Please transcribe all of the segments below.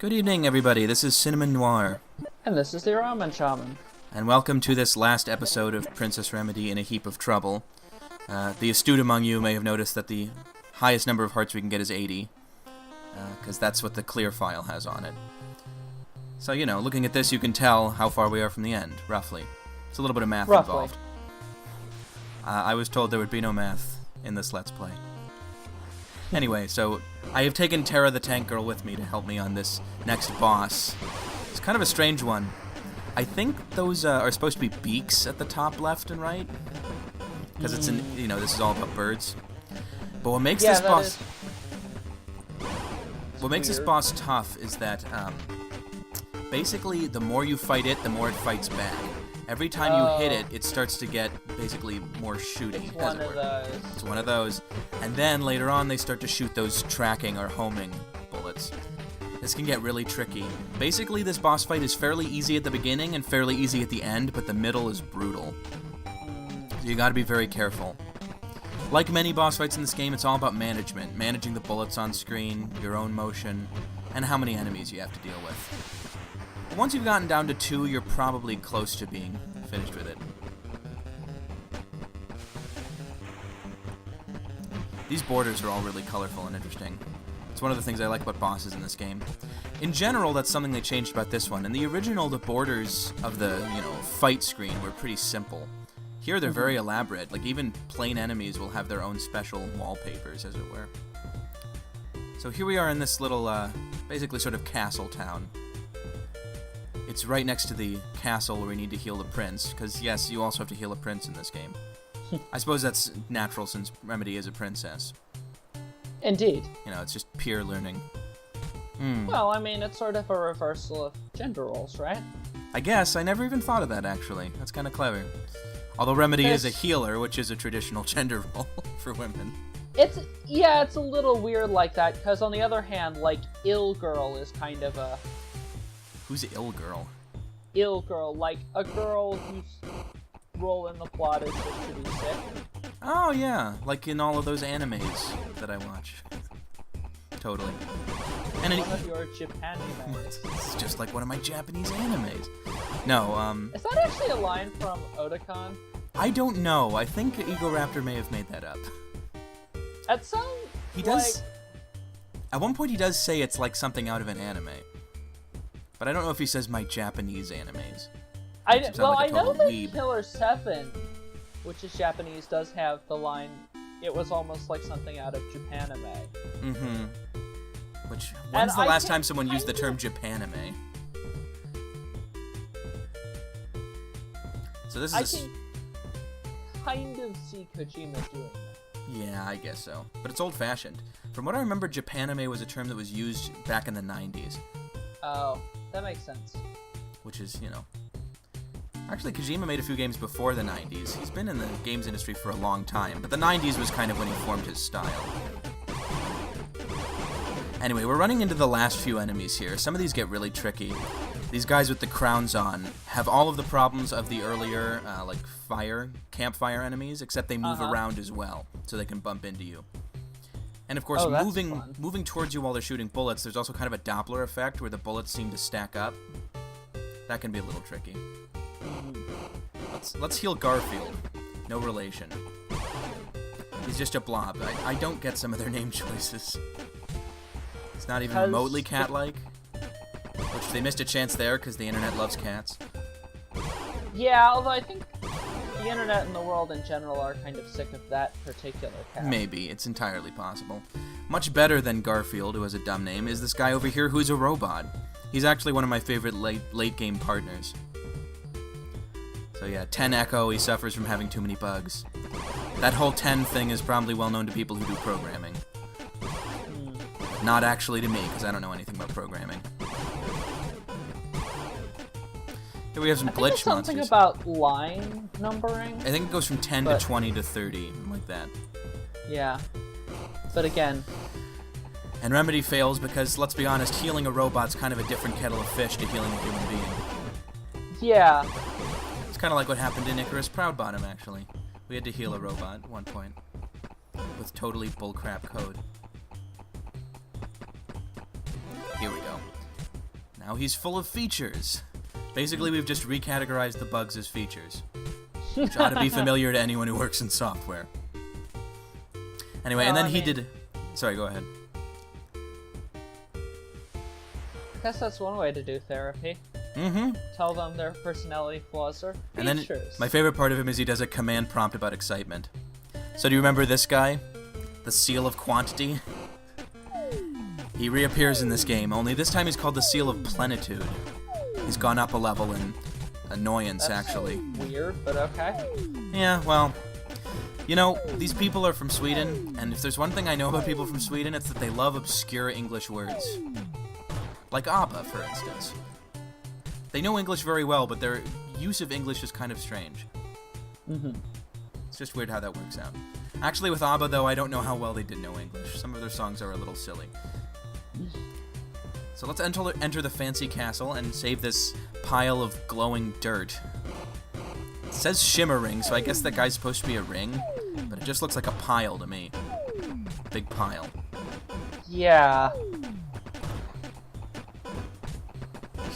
Good evening, everybody. This is Cinnamon Noir. And this is the Ramen Shaman. And welcome to this last episode of Princess Remedy in a Heap of Trouble. The astute among you may have noticed that the highest number of hearts we can get is 80, because that's what the clear file has on it. So, you know, looking at this, you can tell how far we are from the end, roughly. It's a little bit of math involved. I was told there would be no math in this Let's Play. Anyway, so I have taken Terra the Tank Girl with me to help me on this next boss. It's kind of a strange one. I think those are supposed to be beaks at the top left and right. Because it's in, you know, this is all about birds. But what makes this boss... What makes this boss tough is that, basically, the more you fight it, the more it fights back. Every time you hit it, it starts to get, basically, more shooty, as it were. It's one of those. And then, later on, they start to shoot those tracking or homing bullets. This can get really tricky. Basically, this boss fight is fairly easy at the beginning and fairly easy at the end, but the middle is brutal. So you gotta be very careful. Like many boss fights in this game, it's all about management. Managing the bullets on screen, your own motion, and how many enemies you have to deal with. But once you've gotten down to 2, you're probably close to being finished with it. These borders are all really colorful and interesting. It's one of the things I like about bosses in this game. In general, that's something they changed about this one. In the original, the borders of the, fight screen were pretty simple. Here, they're very elaborate. Like, even plain enemies will have their own special wallpapers, as it were. So here we are in this little, basically sort of castle town. It's right next to the castle where we need to heal the prince, because, yes, you also have to heal a prince in this game. I suppose that's natural since Remedy is a princess. Indeed. You know, it's just pure learning. Well, I mean, it's sort of a reversal of gender roles, right? I guess. I never even thought of that, actually. That's kind of clever. Although Remedy is a healer, which is a traditional gender role for women. It's a little weird like that, because on the other hand, like, Ill Girl is kind of a... Who's Ill Girl? Ill Girl, like a girl whose role in the plot is just to be sick. Oh, yeah, like in all of those animes that I watch. Totally. And one of your Japan animes. It's just like one of my Japanese animes. No, Is that actually a line from Otakon? I don't know. I think Ego Raptor may have made that up. That sounds He does... At one point he does say it's like something out of an anime. But I don't know if he says my Japanese animes. I know that weeb. Killer 7, which is Japanese, does have the line, it was almost like something out of Japanime. Mm-hmm. When's the last time someone used the term Japanime? So this is... I can kind of see Kojima doing that. Yeah, I guess so. But it's old-fashioned. From what I remember, Japanime was a term that was used back in the 90s. Oh, that makes sense. Which is, Actually, Kojima made a few games before the 90s. He's been in the games industry for a long time, but the 90s was kind of when he formed his style. Anyway, we're running into the last few enemies here. Some of these get really tricky. These guys with the crowns on have all of the problems of the earlier, campfire enemies, except they move around as well, so they can bump into you. And of course, moving towards you while they're shooting bullets, there's also kind of a Doppler effect where the bullets seem to stack up. That can be a little tricky. Let's heal Garfield. No relation. He's just a blob. I don't get some of their name choices. It's not even remotely cat-like. Which they missed a chance there because the internet loves cats. Yeah, although I think the internet and the world in general are kind of sick of that particular cat. Maybe. It's entirely possible. Much better than Garfield, who has a dumb name, is this guy over here who's a robot. He's actually one of my favorite late-game partners. So yeah, 10 Echo, he suffers from having too many bugs. That whole 10 thing is probably well known to people who do programming. Not actually to me, because I don't know anything about programming. Here we have some glitch monsters. Something about line numbering? I think it goes from 10 to 20 to 30, like that. Yeah. But again... And Remedy fails because, let's be honest, healing a robot's kind of a different kettle of fish to healing a human being. Yeah. It's kind of like what happened in Icarus Proudbottom, actually. We had to heal a robot at one point. With totally bullcrap code. Here we go. Now he's full of features. Basically, we've just recategorized the bugs as features. Which ought to be familiar to anyone who works in software. Anyway, and then he did... Sorry, go ahead. I guess that's one way to do therapy. Mm-hmm. Tell them their personality flaws are features. And then my favorite part of him is he does a command prompt about excitement. So do you remember this guy? The Seal of Quantity? He reappears in this game, only this time he's called the Seal of Plenitude. He's gone up a level in annoyance, actually. Weird, but okay. Yeah, well, you know, these people are from Sweden, and if there's one thing I know about people from Sweden, it's that they love obscure English words. Like ABBA, for instance. They know English very well, but their use of English is kind of strange. Mm-hmm. It's just weird how that works out. Actually, with ABBA, though, I don't know how well they did know English. Some of their songs are a little silly. So let's enter the fancy castle and save this pile of glowing dirt. It says shimmering, so I guess that guy's supposed to be a ring, but it just looks like a pile to me. Big pile. Yeah.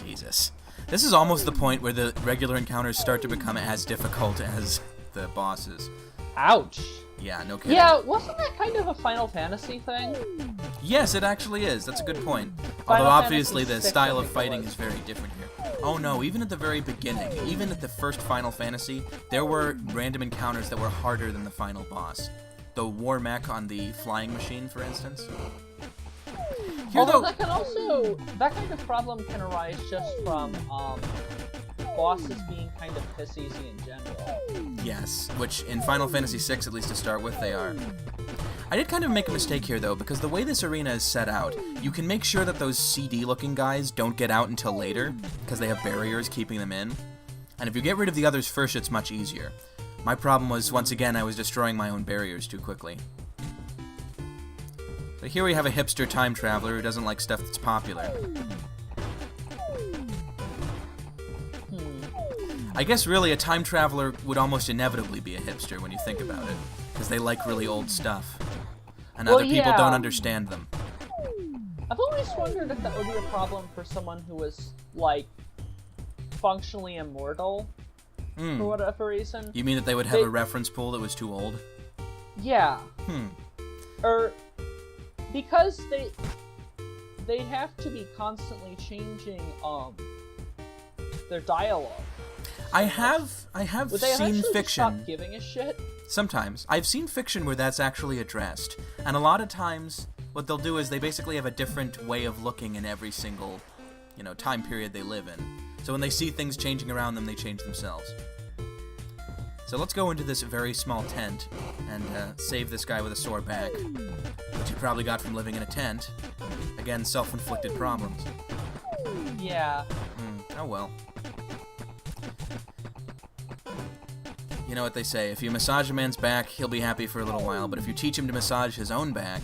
Jesus. This is almost the point where the regular encounters start to become as difficult as the bosses. Ouch. Yeah, no kidding. Yeah, wasn't that kind of a Final Fantasy thing? Yes, it actually is. That's a good point. Final Although obviously Fantasy the VI, style I of think it fighting was. is very different here. Oh no, even at the very beginning, even at the first Final Fantasy, there were random encounters that were harder than the final boss. The war mech on the flying machine, for instance. Here, Although though, that kind of problem can arise just from bosses being kind of piss easy in general. yes, which in Final Fantasy VI, at least to start with, they are. I did kind of make a mistake here, though, because the way this arena is set out, you can make sure that those CD-looking guys don't get out until later, because they have barriers keeping them in. And if you get rid of the others first, it's much easier. My problem was, once again, I was destroying my own barriers too quickly. But here we have a hipster time traveler who doesn't like stuff that's popular. I guess really a time traveler would almost inevitably be a hipster when you think about it, because they like really old stuff, and other people don't understand them. I've always wondered if that would be a problem for someone who was, like, functionally immortal, for whatever reason. You mean that they would have a reference pool that was too old? Yeah. Or, because they'd have to be constantly changing, their dialogue. I have Would they seen eventually fiction. stop giving a shit? Sometimes. I've seen fiction where that's actually addressed. And a lot of times, what they'll do is they basically have a different way of looking in every single, time period they live in. So when they see things changing around them, they change themselves. So let's go into this very small tent and save this guy with a sore back, which he probably got from living in a tent. Again, self-inflicted problems. Yeah. Oh well. You know what they say, if you massage a man's back, he'll be happy for a little while, but if you teach him to massage his own back,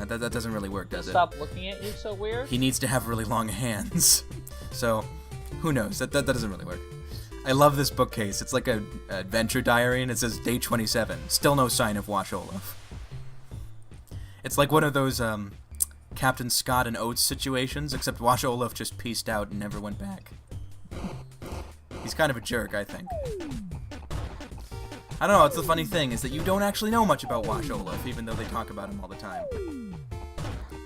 that doesn't really work, does it? Stop looking at you so weird? He needs to have really long hands. So, who knows? That doesn't really work. I love this bookcase. It's like a adventure diary, and it says day 27. Still no sign of Wash-Olof. It's like one of those Captain Scott and Oates situations, except Wash-Olof just pieced out and never went back. He's kind of a jerk, I think. I don't know, it's the funny thing, is that you don't actually know much about Wash-Olof, even though they talk about him all the time.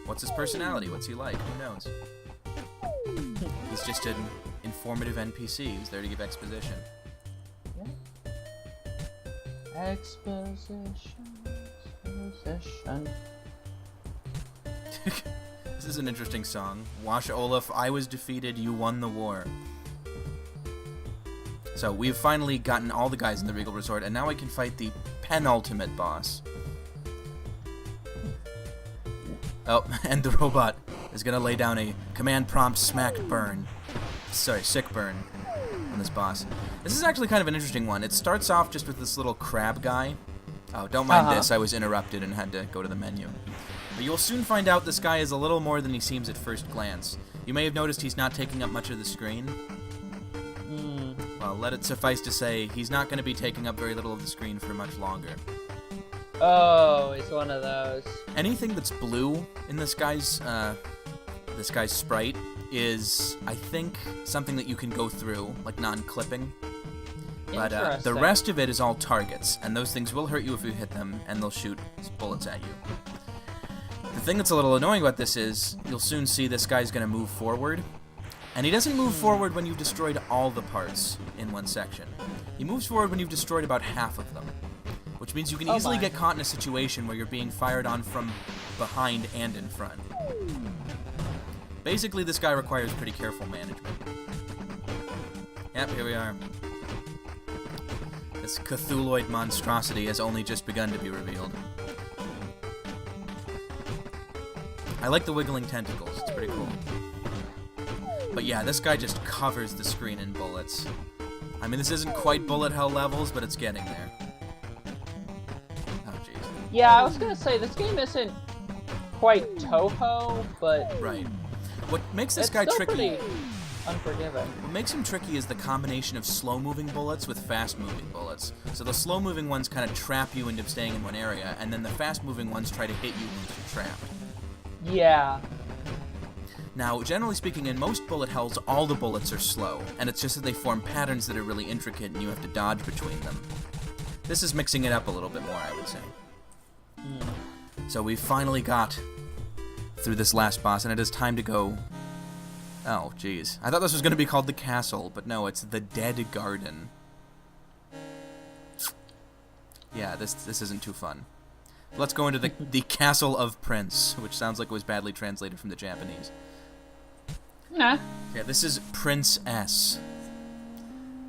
What's his personality? What's he like? Who knows? He's just an informative NPC who's there to give exposition. Yeah. Exposition. This is an interesting song. Wash-Olof, I was defeated, you won the war. So we've finally gotten all the guys in the Regal Resort, and now I can fight the penultimate boss. Oh, and the robot is gonna lay down a command prompt sick burn on this boss. This is actually kind of an interesting one. It starts off just with this little crab guy. Oh, don't mind this, I was interrupted and had to go to the menu. But you'll soon find out this guy is a little more than he seems at first glance. You may have noticed he's not taking up much of the screen. Well, let it suffice to say, he's not going to be taking up very little of the screen for much longer. Oh, he's one of those. Anything that's blue in this guy's this guy's sprite, is, I think, something that you can go through, like non-clipping. But the rest of it is all targets, and those things will hurt you if you hit them, and they'll shoot bullets at you. The thing that's a little annoying about this is, you'll soon see this guy's going to move forward, and he doesn't move forward when you've destroyed all the parts in one section. He moves forward when you've destroyed about half of them, which means you can easily get caught in a situation where you're being fired on from behind and in front. Basically, this guy requires pretty careful management. Yep, here we are. This Cthulhuoid monstrosity has only just begun to be revealed. I like the wiggling tentacles, it's pretty cool. But yeah, this guy just covers the screen in bullets. I mean, this isn't quite bullet hell levels, but it's getting there. Oh, jeez. Yeah, I was gonna say, this game isn't quite Toho, but... Right. What makes this guy tricky... Pretty unforgiving. What makes him tricky is the combination of slow-moving bullets with fast-moving bullets. So the slow-moving ones kind of trap you into staying in one area, and then the fast-moving ones try to hit you once you're trapped. Yeah. Now, generally speaking, in most bullet hells, all the bullets are slow, and it's just that they form patterns that are really intricate and you have to dodge between them. This is mixing it up a little bit more, I would say. So we finally got through this last boss, and it is time to go... Oh, jeez. I thought this was going to be called the castle, but no, it's the Dead Garden. Yeah, this isn't too fun. Let's go into the Castle of Prince, which sounds like it was badly translated from the Japanese. Nah. Yeah, this is Prince S.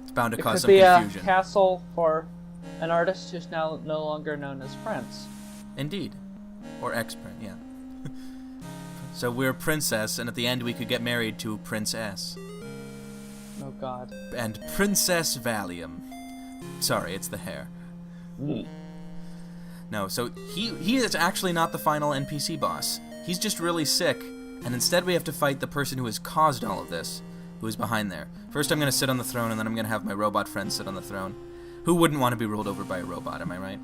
It's bound to cause some confusion. confusion. It could be a castle for an artist who's now no longer known as Prince. Indeed. Or ex-Prince, yeah. So we're Princess, and at the end we could get married to Prince S. Oh, God. And Princess Valium. Sorry, it's the hair. No, so he is actually not the final NPC boss. He's just really sick, and instead we have to fight the person who has caused all of this, who is behind there. First I'm going to sit on the throne, and then I'm going to have my robot friend sit on the throne. Who wouldn't want to be ruled over by a robot, am I right?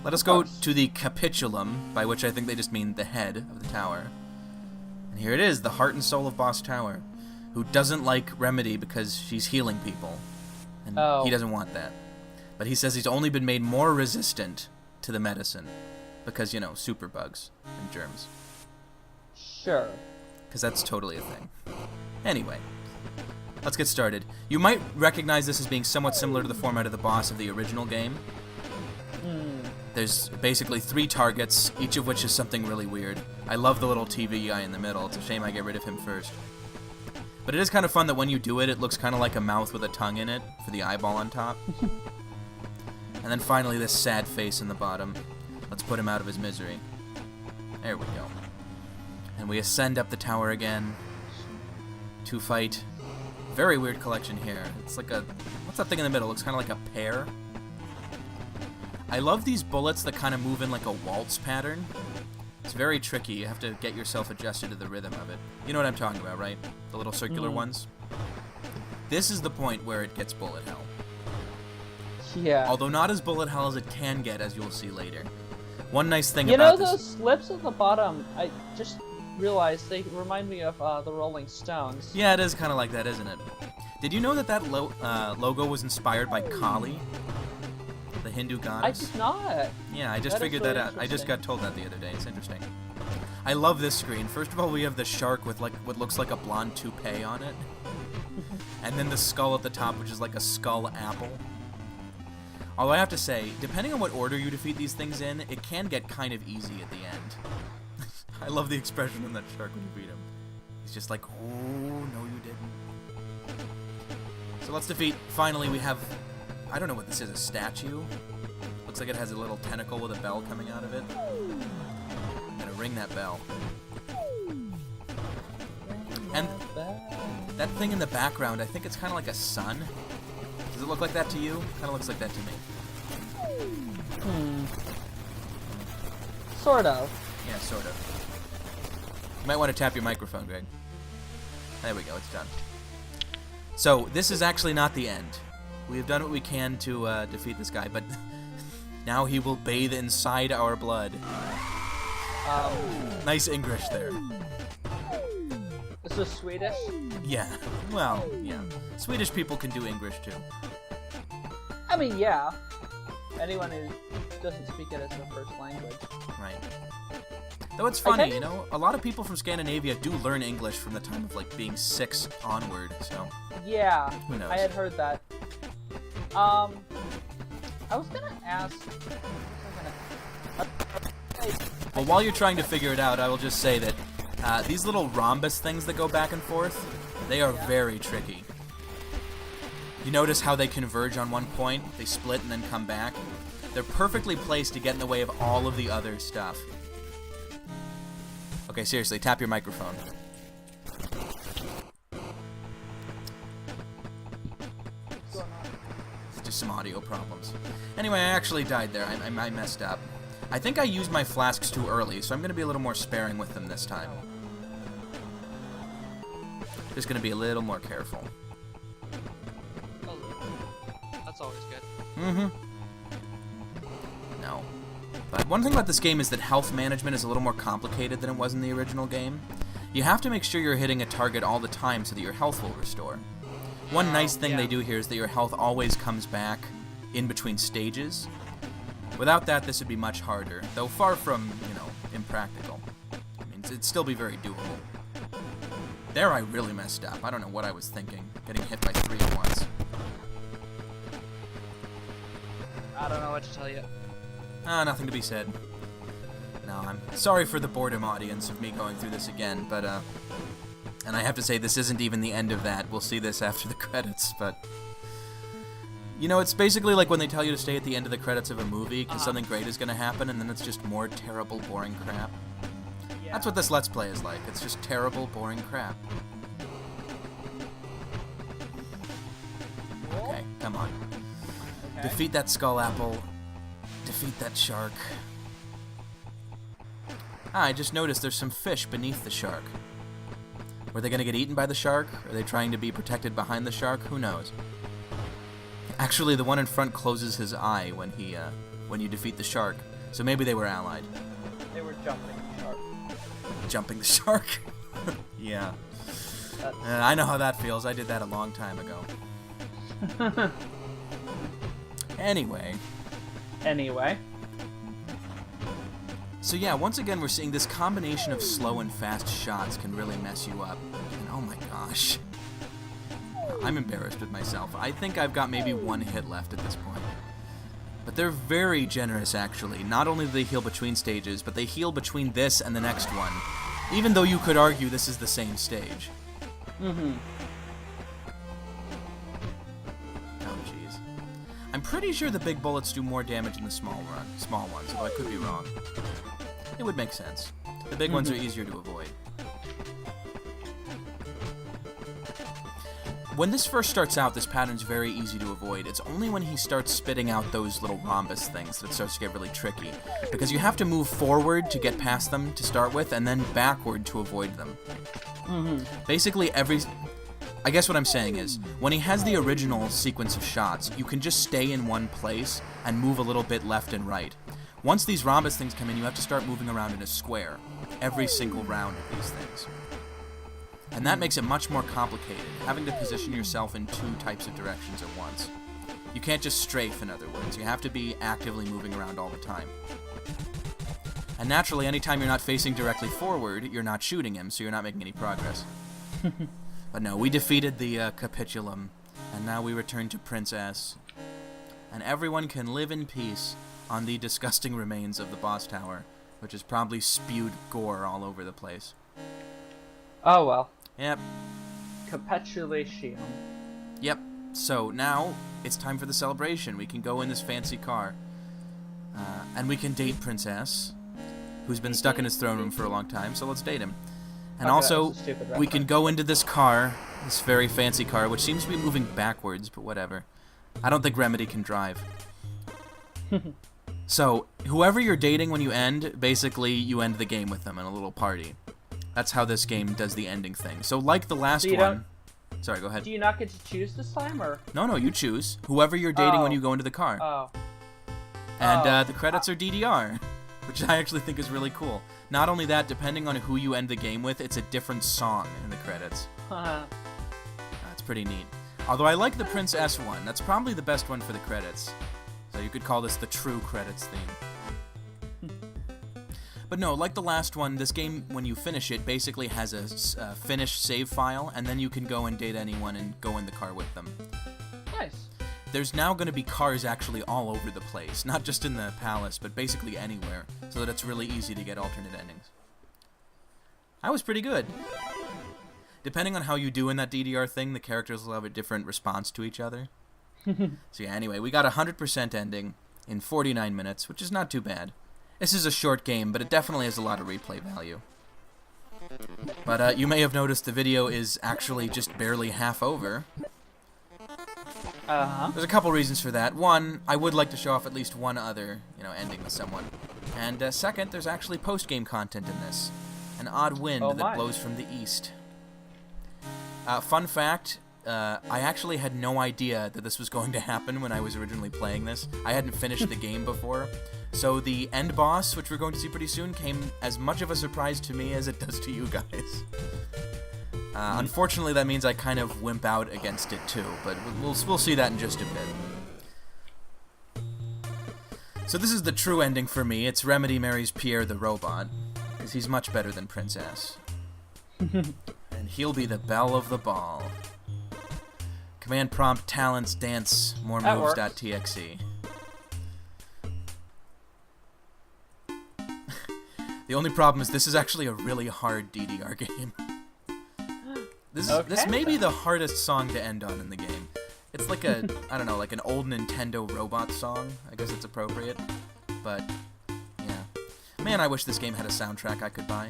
Let us go to the capitulum, by which I think they just mean the head of the tower. And here it is, the heart and soul of Boss Tower, who doesn't like Remedy because she's healing people. And he doesn't want that. But he says he's only been made more resistant to the medicine because, you know, superbugs and germs. Sure. Because that's totally a thing. Anyway, let's get started. You might recognize this as being somewhat similar to the format of the boss of the original game. There's basically 3 targets, each of which is something really weird. I love the little TV guy in the middle. It's a shame I get rid of him first. But it is kind of fun that when you do it, it looks kind of like a mouth with a tongue in it for the eyeball on top. And then finally this sad face in the bottom. Let's put him out of his misery. There we go. And we ascend up the tower again to fight. Very weird collection here. It's like a... What's that thing in the middle? It looks kind of like a pear. I love these bullets that kind of move in like a waltz pattern. It's very tricky. You have to get yourself adjusted to the rhythm of it. You know what I'm talking about, right? The little circular ones. This is the point where it gets bullet hell. Yeah. Although not as bullet hell as it can get, as you will see later. One nice thing about this... You know those slips at the bottom, I just realized they remind me of the Rolling Stones. Yeah, it is kind of like that, isn't it? Did you know that logo was inspired by Kali? The Hindu goddess? I did not. Yeah, I just figured that out. I just got told that the other day. It's interesting. I love this screen. First of all, we have the shark with like what looks like a blonde toupee on it. And then the skull at the top, which is like a skull apple. Although I have to say, depending on what order you defeat these things in, it can get kind of easy at the end. I love the expression on that shark when you beat him. He's just like, oh, no you didn't. So let's defeat, finally we have, I don't know what this is, a statue? Looks like it has a little tentacle with a bell coming out of it. I'm gonna ring that bell. And that thing in the background, I think it's kind of like a sun. Does it look like that to you? Kind of looks like that to me. Sort of. Yeah, sort of. You might want to tap your microphone, Greg. There we go, it's done. So, this is actually not the end. We have done what we can to defeat this guy, but now he will bathe inside our blood. Nice English there. Also Swedish? Yeah. Well, yeah. Swedish people can do English too. I mean, yeah. Anyone who doesn't speak it as their first language. Right. Though it's funny, you know, a lot of people from Scandinavia do learn English from the time of, like, being 6 onward, so... Yeah, who knows? I had heard that. I was gonna ask... Well, while you're trying to figure it out, I will just say that these little rhombus things that go back and forth, they are very tricky. You notice how they converge on one point, they split and then come back? They're perfectly placed to get in the way of all of the other stuff. Okay, seriously, tap your microphone. It's just some audio problems. Anyway, I actually died there. I messed up. I think I used my flasks too early, so I'm going to be a little more sparing with them this time. Just going to be a little more careful. That's always good. Mm-hmm. No. But one thing about this game is that health management is a little more complicated than it was in the original game. You have to make sure you're hitting a target all the time so that your health will restore. One nice thing they do here is that your health always comes back in between stages. Without that, this would be much harder, though far from, you know, impractical. I mean, it'd still be very doable. There I really messed up. I don't know what I was thinking, getting hit by 3 at once. I don't know what to tell you. Nothing to be said. No, I'm sorry for the boredom audience of me going through this again, but, and I have to say, this isn't even the end of that. We'll see this after the credits, but... You know, it's basically like when they tell you to stay at the end of the credits of a movie because something great is going to happen, and then it's just more terrible, boring crap. Yeah. That's what this Let's Play is like. It's just terrible, boring crap. Okay, come on. Okay. Defeat that skull apple. Defeat that shark. I just noticed there's some fish beneath the shark. Were they going to get eaten by the shark? Are they trying to be protected behind the shark? Who knows? Actually, the one in front closes his eye when you defeat the shark, so maybe they were allied. They were jumping the shark. Jumping the shark? Yeah. I know how that feels. I did that a long time ago. Anyway. So yeah, once again, we're seeing this combination of slow and fast shots can really mess you up. And oh my gosh. I'm embarrassed with myself. I think I've got maybe 1 hit left at this point. But they're very generous, actually. Not only do they heal between stages, but they heal between this and the next one. Even though you could argue this is the same stage. Mm-hmm. Oh, jeez. I'm pretty sure the big bullets do more damage than the small ones, although I could be wrong. It would make sense. The big ones are easier to avoid. When this first starts out, this pattern's very easy to avoid. It's only when he starts spitting out those little rhombus things that it starts to get really tricky. Because you have to move forward to get past them to start with, and then backward to avoid them. Basically, I guess what I'm saying is, when he has the original sequence of shots, you can just stay in one place and move a little bit left and right. Once these rhombus things come in, you have to start moving around in a square. Every single round of these things. And that makes it much more complicated, having to position yourself in 2 types of directions at once. You can't just strafe, in other words. You have to be actively moving around all the time. And naturally, anytime you're not facing directly forward, you're not shooting him, so you're not making any progress. But no, we defeated the capitulum, and now we return to Princess. And everyone can live in peace on the disgusting remains of the boss tower, which has probably spewed gore all over the place. Oh well. Yep. Capitulation. Yep. So now it's time for the celebration. We can go in this fancy car. And we can date Princess, who's been stuck in his throne room for a long time, so let's date him. And also, we can go into this car, this very fancy car, which seems to be moving backwards, but whatever. I don't think Remedy can drive. So, whoever you're dating when you end, basically you end the game with them in a little party. That's how this game does the ending thing. So like the last one... Sorry, go ahead. Do you not get to choose this time, or...? No, you choose. Whoever you're dating when you go into the car. Oh. And the credits are DDR. which I actually think is really cool. Not only that, depending on who you end the game with, it's a different song in the credits. That's pretty neat. Although I like the Prince S one. That's probably the best one for the credits. So you could call this the true credits theme. But no, like the last one, this game, when you finish it, basically has a finished save file, and then you can go and date anyone and go in the car with them. Nice. There's now going to be cars actually all over the place, not just in the palace, but basically anywhere, so that it's really easy to get alternate endings. That was pretty good. Depending on how you do in that DDR thing, the characters will have a different response to each other. So yeah, anyway, we got a 100% ending in 49 minutes, which is not too bad. This is a short game, but it definitely has a lot of replay value. But you may have noticed the video is actually just barely half over. There's a couple reasons for that. One, I would like to show off at least one other, ending with someone. And second, there's actually post-game content in this. An odd wind that blows from the east. Fun fact, I actually had no idea that this was going to happen when I was originally playing this. I hadn't finished the game before. So the end boss, which we're going to see pretty soon, came as much of a surprise to me as it does to you guys. Unfortunately, that means I kind of wimp out against it too, but we'll see that in just a bit. So this is the true ending for me. It's Remedy marries Pierre the robot, because he's much better than Princess. And he'll be the belle of the ball. Command prompt talents dance more moves.txe. The only problem is this is actually a really hard DDR game. This may be the hardest song to end on in the game. It's like a, I don't know, like an old Nintendo robot song. I guess it's appropriate. But, yeah. Man, I wish this game had a soundtrack I could buy.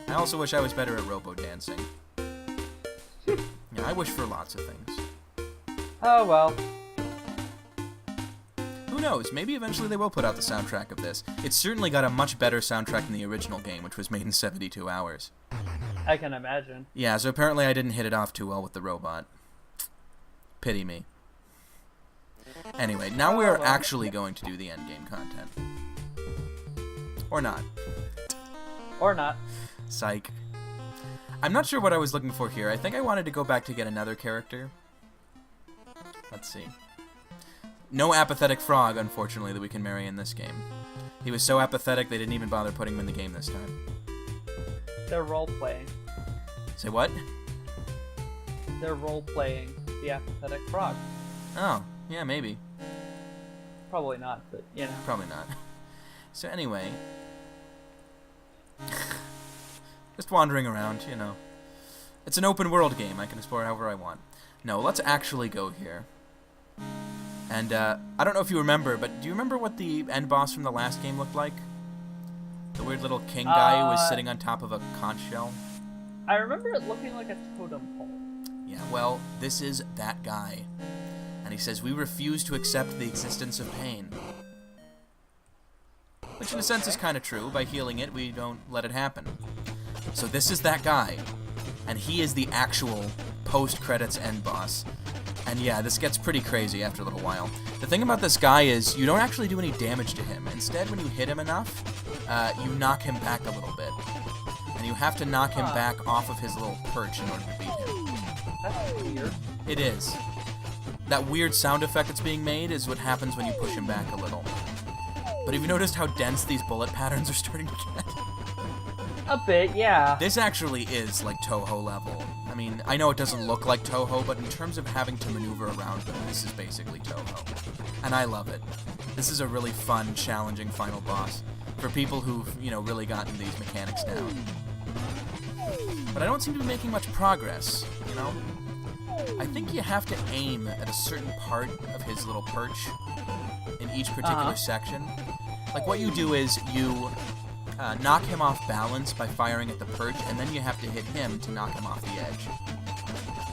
I also wish I was better at robo-dancing. Yeah, I wish for lots of things. Oh, well. Who knows? Maybe eventually they will put out the soundtrack of this. It's certainly got a much better soundtrack than the original game, which was made in 72 hours. I can imagine. Yeah, so apparently I didn't hit it off too well with the robot. Pity me. Anyway, now we are actually going to do the endgame content. Or not. Or not. Psych. I'm not sure what I was looking for here. I think I wanted to go back to get another character. Let's see. No apathetic frog, unfortunately, that we can marry in this game. He was so apathetic they didn't even bother putting him in the game this time. They're role-playing. Say what? They're role-playing the apathetic frog. Oh, yeah, maybe. Probably not, but, Probably not. So anyway... Just wandering around, It's an open world game. I can explore however I want. No, let's actually go here. And, I don't know if you remember, but do you remember what the end boss from the last game looked like? The weird little king guy who was sitting on top of a conch shell? I remember it looking like a totem pole. Yeah, well, this is that guy. And he says, we refuse to accept the existence of pain. Which in a sense is kind of true. By healing it, we don't let it happen. So this is that guy. And he is the actual post-credits end boss. And yeah, this gets pretty crazy after a little while. The thing about this guy is you don't actually do any damage to him. Instead, when you hit him enough, you knock him back a little bit. And you have to knock him back off of his little perch in order to beat him. That's weird. It is. That weird sound effect that's being made is what happens when you push him back a little. But have you noticed how dense these bullet patterns are starting to get? A bit, yeah. This actually is like Toho level. I mean, I know it doesn't look like Toho, but in terms of having to maneuver around them, this is basically Toho. And I love it. This is a really fun, challenging final boss for people who've, really gotten these mechanics down. But I don't seem to be making much progress, I think you have to aim at a certain part of his little perch in each particular section. Like, what you do is you knock him off balance by firing at the perch, and then you have to hit him to knock him off the edge.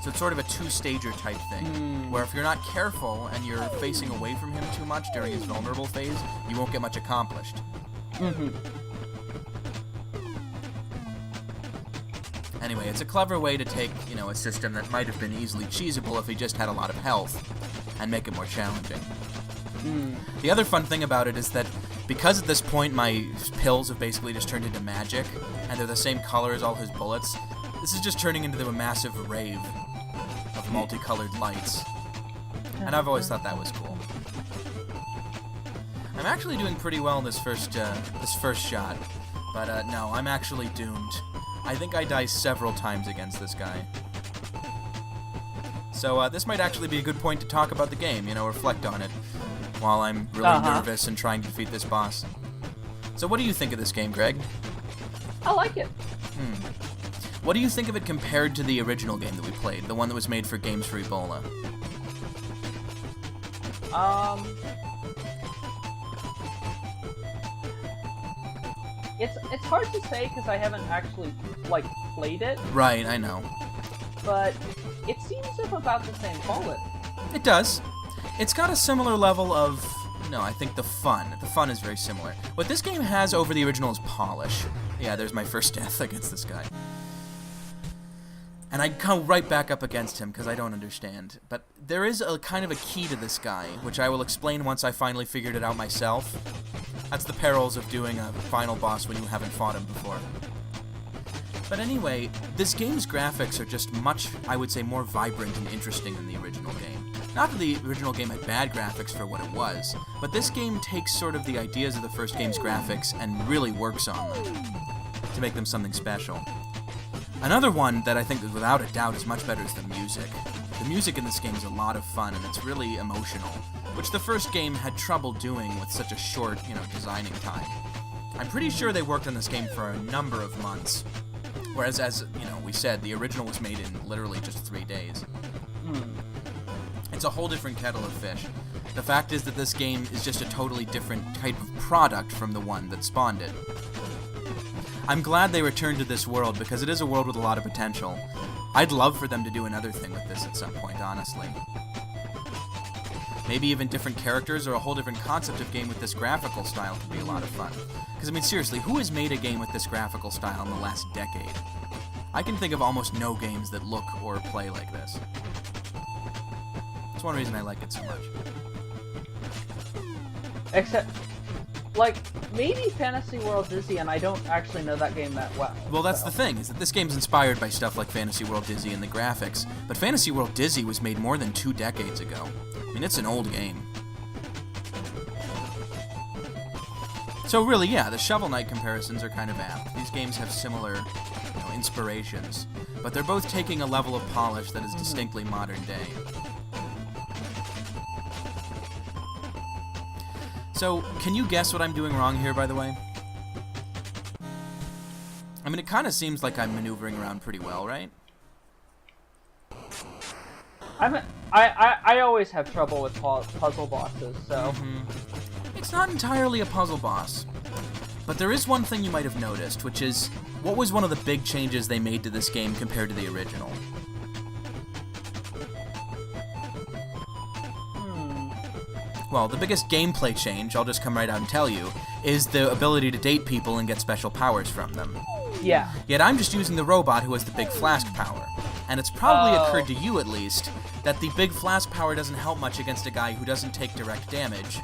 So it's sort of a two-stager type thing, where if you're not careful and you're facing away from him too much during his vulnerable phase, you won't get much accomplished. Anyway, it's a clever way to take, a system that might have been easily cheesable if he just had a lot of health, and make it more challenging. The other fun thing about it is that Because at this point my pills have basically just turned into magic, and they're the same color as all his bullets, this is just turning into a massive rave of multicolored lights. And I've always thought that was cool. I'm actually doing pretty well in this first shot, but no, I'm actually doomed. I think I die several times against this guy. So this might actually be a good point to talk about the game, reflect on it, while I'm really nervous and trying to defeat this boss. So what do you think of this game, Greg? I like it. What do you think of it compared to the original game that we played, the one that was made for Games for Ebola? It's hard to say because I haven't actually, played it. Right, I know. But it seems of about the same quality. It does. It's got a similar level of, I think the fun. The fun is very similar. What this game has over the original is polish. Yeah, there's my first death against this guy. And I come right back up against him because I don't understand. But there is a kind of a key to this guy, which I will explain once I finally figured it out myself. That's the perils of doing a final boss when you haven't fought him before. But anyway, this game's graphics are just much, I would say, more vibrant and interesting than the original game. Not that the original game had bad graphics for what it was, but this game takes sort of the ideas of the first game's graphics and really works on them to make them something special. Another one that I think without a doubt is much better is the music. The music in this game is a lot of fun and it's really emotional, which the first game had trouble doing with such a short, designing time. I'm pretty sure they worked on this game for a number of months. Whereas, as we said, the original was made in literally just 3 days. It's a whole different kettle of fish. The fact is that this game is just a totally different type of product from the one that spawned it. I'm glad they returned to this world because it is a world with a lot of potential. I'd love for them to do another thing with this at some point, honestly. Maybe even different characters or a whole different concept of game with this graphical style could be a lot of fun. Because, seriously, who has made a game with this graphical style in the last decade? I can think of almost no games that look or play like this. That's one reason I like it so much. Except, maybe Fantasy World Dizzy, and I don't actually know that game that well. Well, that's the thing, is that this game's inspired by stuff like Fantasy World Dizzy and the graphics, but Fantasy World Dizzy was made more than 2 decades ago. It's an old game. So really, yeah, the Shovel Knight comparisons are kind of apt. These games have similar inspirations, but they're both taking a level of polish that is distinctly modern day. So, can you guess what I'm doing wrong here, by the way? It kind of seems like I'm maneuvering around pretty well, right? I always have trouble with puzzle bosses, so... It's not entirely a puzzle boss. But there is one thing you might have noticed, which is, what was one of the big changes they made to this game compared to the original? Well, the biggest gameplay change, I'll just come right out and tell you, is the ability to date people and get special powers from them. Yeah. Yet I'm just using the robot who has the big flask power. And it's probably occurred to you, at least, that the big flask power doesn't help much against a guy who doesn't take direct damage,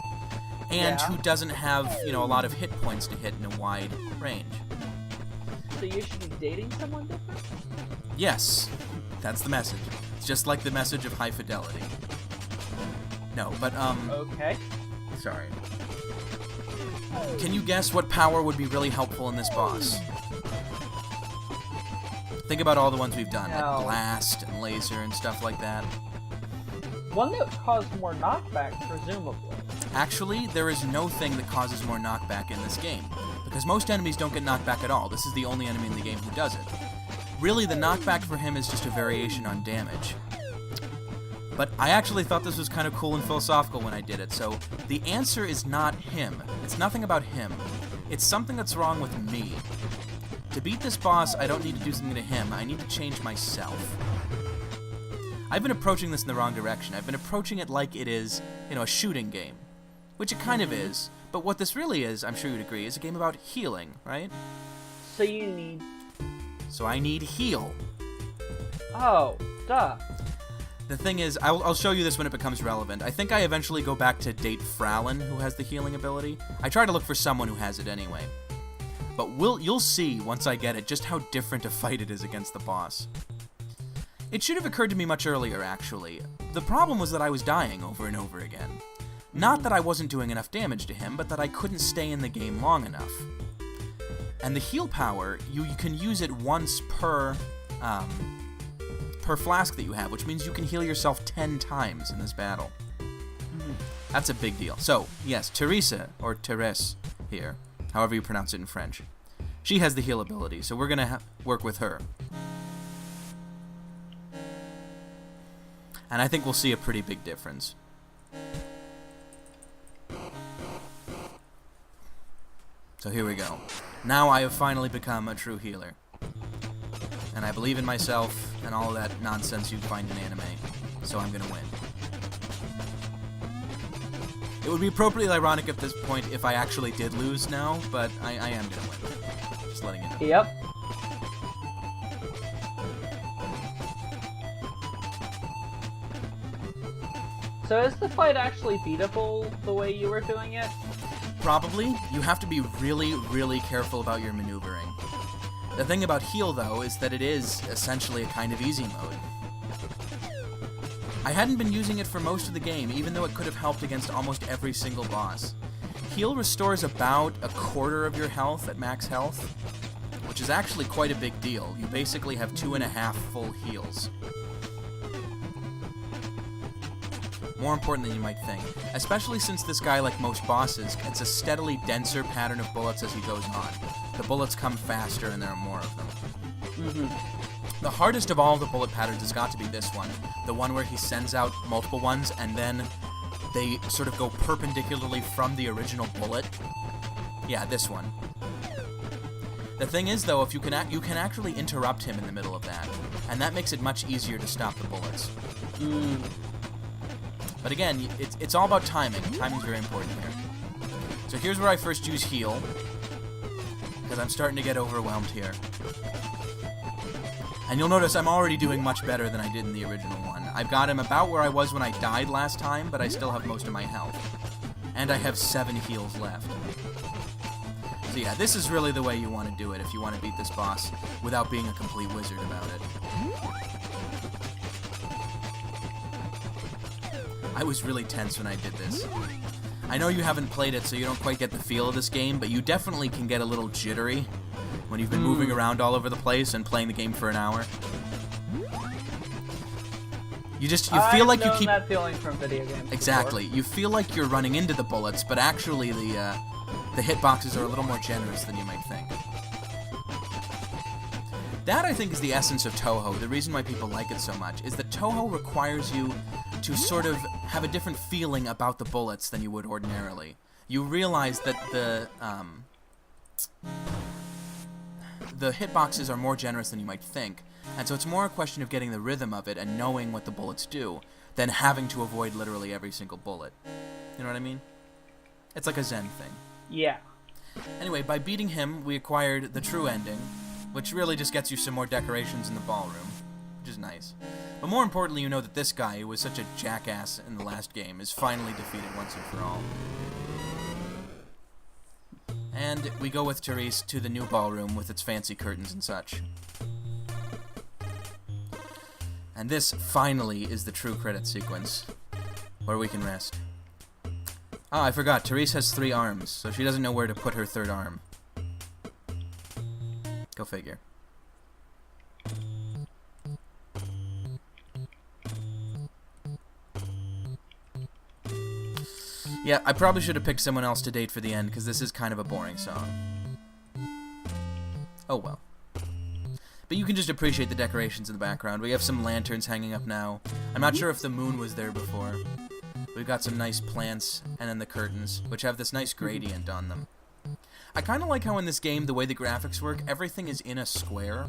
and who doesn't have, a lot of hit points to hit in a wide range. So you should be dating someone different? Yes, that's the message. It's just like the message of high fidelity. No, but, Okay. Sorry. Can you guess what power would be really helpful in this boss? Think about all the ones we've done, like Blast and Laser and stuff like that. One that caused more knockback, presumably. Actually, there is no thing that causes more knockback in this game, because most enemies don't get knocked back at all. This is the only enemy in the game who does it. Really, the knockback for him is just a variation on damage. But I actually thought this was kind of cool and philosophical when I did it, so the answer is not him. It's nothing about him. It's something that's wrong with me. To beat this boss, I don't need to do something to him. I need to change myself. I've been approaching this in the wrong direction. I've been approaching it like it is, a shooting game. Which it kind of is. But what this really is, I'm sure you'd agree, is a game about healing, right? So you need... So I need heal. Oh, duh. The thing is, I'll show you this when it becomes relevant. I think I eventually go back to date Fralin, who has the healing ability. I try to look for someone who has it anyway. But you'll see, once I get it, just how different a fight it is against the boss. It should have occurred to me much earlier, actually. The problem was that I was dying over and over again. Not that I wasn't doing enough damage to him, but that I couldn't stay in the game long enough. And the heal power, you can use it once per flask that you have, which means you can heal yourself 10 times in this battle. That's a big deal. So, yes, Teresa, or Therese here, however you pronounce it in French, she has the heal ability, so we're going to work with her. And I think we'll see a pretty big difference. So here we go. Now I have finally become a true healer. And I believe in myself and all of that nonsense you find in anime. So I'm gonna win. It would be appropriately ironic at this point if I actually did lose now, but I am gonna win. Just letting you know. Yep. So is the fight actually beatable the way you were doing it? Probably. You have to be really, really careful about your maneuvering. The thing about heal, though, is that it is essentially a kind of easy mode. I hadn't been using it for most of the game, even though it could have helped against almost every single boss. Heal restores about a quarter of your health at max health, which is actually quite a big deal. You basically have 2.5 full heals. More important than you might think, especially since this guy, like most bosses, gets a steadily denser pattern of bullets as he goes on. The bullets come faster and there are more of them. The hardest of all the bullet patterns has got to be this one, the one where he sends out multiple ones and then they sort of go perpendicularly from the original bullet. Yeah, this one. The thing is, though, if you can actually interrupt him in the middle of that, and that makes it much easier to stop the bullets. But again, it's all about timing. Timing's very important here. So here's where I first use heal, because I'm starting to get overwhelmed here. And you'll notice I'm already doing much better than I did in the original one. I've got him about where I was when I died last time, but I still have most of my health. And I have 7 heals left. So yeah, this is really the way you want to do it if you want to beat this boss without being a complete wizard about it. I was really tense when I did this. I know you haven't played it, so you don't quite get the feel of this game, but you definitely can get a little jittery when you've been moving around all over the place and playing the game for an hour. You feel like you keep that feeling from video games. Exactly. You feel like you're running into the bullets, but actually the hitboxes are a little more generous than you might think. That, I think, is the essence of Touhou. The reason why people like it so much is that Touhou requires you to sort of have a different feeling about the bullets than you would ordinarily. You realize that the hitboxes are more generous than you might think, and so it's more a question of getting the rhythm of it and knowing what the bullets do than having to avoid literally every single bullet. You know what I mean? It's like a Zen thing. Yeah. Anyway, by beating him, we acquired the true ending, which really just gets you some more decorations in the ballroom, which is nice. But more importantly, you know that this guy, who was such a jackass in the last game, is finally defeated once and for all. And we go with Therese to the new ballroom with its fancy curtains and such. And this, finally, is the true credit sequence, where we can rest. Ah, I forgot, Therese has 3 arms, so she doesn't know where to put her 3rd arm. Go figure. Yeah, I probably should have picked someone else to date for the end, because this is kind of a boring song. Oh well. But you can just appreciate the decorations in the background. We have some lanterns hanging up now. I'm not sure if the moon was there before. We've got some nice plants, and then the curtains, which have this nice gradient on them. I kind of like how in this game, the way the graphics work, everything is in a square,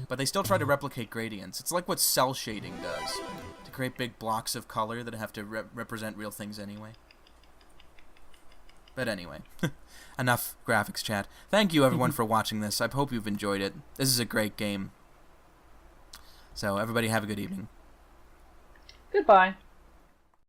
but they still try to replicate gradients. It's like what cell shading does, to create big blocks of color that have to represent real things anyway. But anyway, enough graphics chat. Thank you everyone for watching this. I hope you've enjoyed it. This is a great game. So everybody have a good evening. Goodbye.